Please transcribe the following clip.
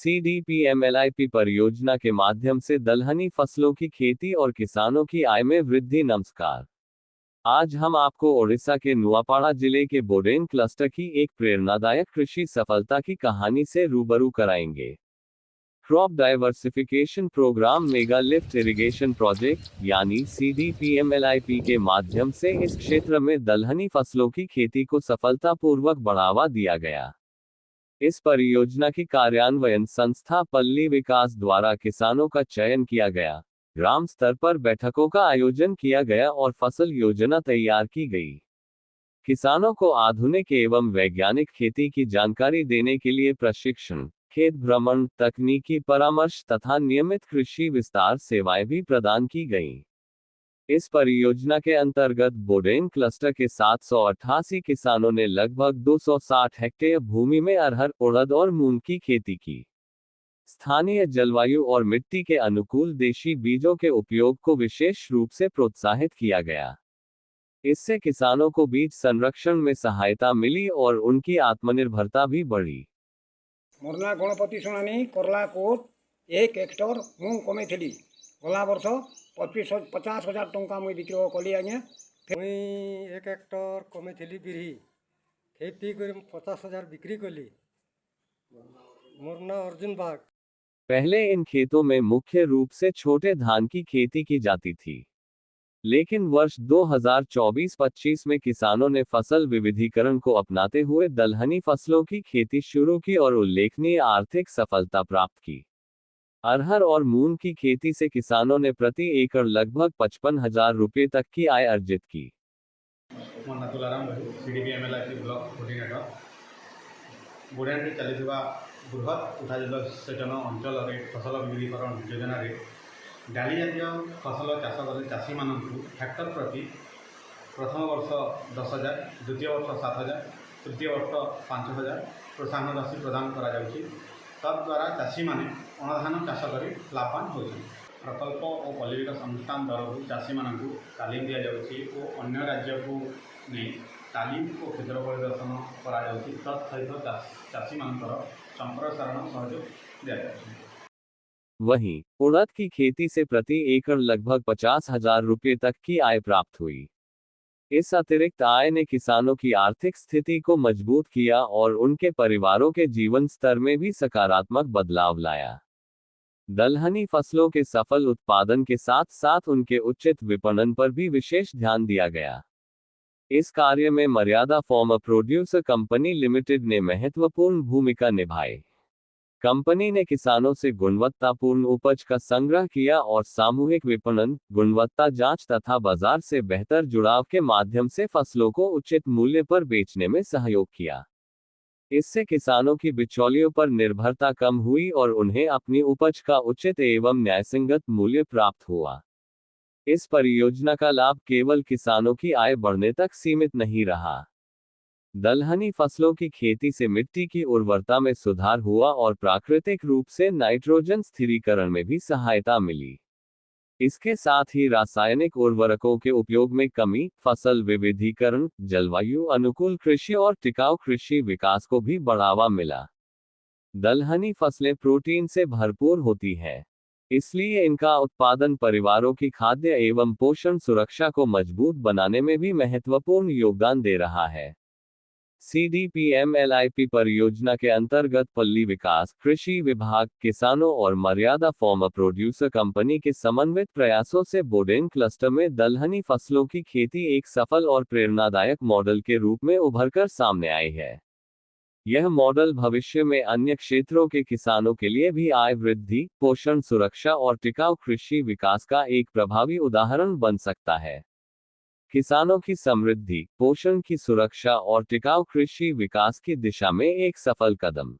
CDPMLIP परियोजना के माध्यम से दलहनी फसलों की खेती और किसानों की आय में वृद्धि। नमस्कार। आज हम आपको ओडिशा के नुआपाड़ा जिले के बोडेन क्लस्टर की एक प्रेरणादायक कृषि सफलता की कहानी से रूबरू कराएंगे। Crop diversification program mega lift irrigation project यानी CDPMLIP के माध्यम से इस क्षेत्र में दलहनी फसलों की खेती को सफलतापूर्वक बढ़ावा दिया गया। इस परियोजना की कार्यान्वयन संस्था पल्ली विकास द्वारा किसानों का चयन किया गया, ग्राम स्तर पर बैठकों का आयोजन किया गया और फसल योजना तैयार की गई। किसानों को आधुनिक एवं वैज्ञानिक खेती की जानकारी देने के लिए प्रशिक्षण, खेत भ्रमण, तकनीकी परामर्श तथा नियमित कृषि विस्तार सेवाएं भी प्रदान की गईं। इस परियोजना के अंतर्गत बोडेन क्लस्टर के 788 किसानों ने लगभग 260 हेक्टेयर भूमि में अरहर, उड़द और मूंग की खेती की। स्थानीय जलवायु और मिट्टी के अनुकूल देशी बीजों के उपयोग को विशेष रूप से प्रोत्साहित किया गया। इससे किसानों को बीज संरक्षण में सहायता मिली और उनकी आत्मनिर्भरता भी बढ़ी। मोरना गणपति सुनानी करला कोट 1 हेक्टर मूंग कमे थी गला वर्ष 50,000 टंका मुई बिक्री कली आज्ञा। मुई 1 हेक्टर कमे थी बिरी खेती कर 50,000 बिक्री कली। मोरना अर्जुन बाग। पहले इन खेतों में मुख्य रूप से छोटे धान की खेती की जाती थी, लेकिन वर्ष 2024-25 में किसानों ने फसल विविधीकरण को अपनाते हुए दलहनी फसलों की खेती शुरू की और उल्लेखनीय आर्थिक सफलता प्राप्त की। अरहर और मूंग की खेती से किसानों ने प्रति एकड़ लगभग 55,000 रुपये तक की आय अर्जित की। बोडेन चलता बृहत उठाजल सेचन अंचल फसल विविधीकरण योजन डाली जातीय फसल चाष कर चाषी मानू हेक्टर प्रति प्रथम वर्ष 10,000, द्वितीय वर्ष 7,000, तृतीय वर्ष 5,000 प्रोत्साहन राशि प्रदान करा तद्वारा चाषी मैंने अणधान चाष कर लाभवान होती। प्रकल्प और पल्ली विकास अनुष्ठान तरफ चाषी मानू तालीम दि जाऊँगी और अन्य राज्य को नहीं तालीम और क्षेत्र परिदर्शन कर चाषी मानकर संप्रसारण सहयोग दिया जाए। वहीं उड़द की खेती से प्रति एकड़ लगभग 50,000 रुपये तक की आय प्राप्त हुई। इस अतिरिक्त आय ने किसानों की आर्थिक स्थिति को मजबूत किया और उनके परिवारों के जीवन स्तर में भी सकारात्मक बदलाव लाया। दलहनी फसलों के सफल उत्पादन के साथ साथ उनके उचित विपणन पर भी विशेष ध्यान दिया गया। इस कार्य में मर्यादा फार्मर प्रोड्यूसर कंपनी लिमिटेड ने महत्वपूर्ण भूमिका निभाई। कंपनी ने किसानों से गुणवत्तापूर्ण उपज का संग्रह किया और सामूहिक विपणन, गुणवत्ता जांच तथा बाजार से बेहतर जुड़ाव के माध्यम से फसलों को उचित मूल्य पर बेचने में सहयोग किया। इससे किसानों की बिचौलियों पर निर्भरता कम हुई और उन्हें अपनी उपज का उचित एवं न्यायसंगत मूल्य प्राप्त हुआ। इस परियोजना का लाभ केवल किसानों की आय बढ़ने तक सीमित नहीं रहा। दलहनी फसलों की खेती से मिट्टी की उर्वरता में सुधार हुआ और प्राकृतिक रूप से नाइट्रोजन स्थिरीकरण में भी सहायता मिली। इसके साथ ही रासायनिक उर्वरकों के उपयोग में कमी, फसल विविधीकरण, जलवायु अनुकूल कृषि और टिकाऊ कृषि विकास को भी बढ़ावा मिला। दलहनी फसलें प्रोटीन से भरपूर होती हैं, इसलिए इनका उत्पादन परिवारों की खाद्य एवं पोषण सुरक्षा को मजबूत बनाने में भी महत्वपूर्ण योगदान दे रहा है। CDPMLIP परियोजना के अंतर्गत पल्ली विकास, कृषि विभाग, किसानों और मर्यादा फार्मर प्रोड्यूसर कंपनी के समन्वित प्रयासों से बोडेन क्लस्टर में दलहनी फसलों की खेती एक सफल और प्रेरणादायक मॉडल के रूप में उभरकर सामने आई है। यह मॉडल भविष्य में अन्य क्षेत्रों के किसानों के लिए भी आय वृद्धि, पोषण सुरक्षा और टिकाऊ कृषि विकास का एक प्रभावी उदाहरण बन सकता है। किसानों की समृद्धि, पोषण की सुरक्षा और टिकाऊ कृषि विकास की दिशा में एक सफल कदम।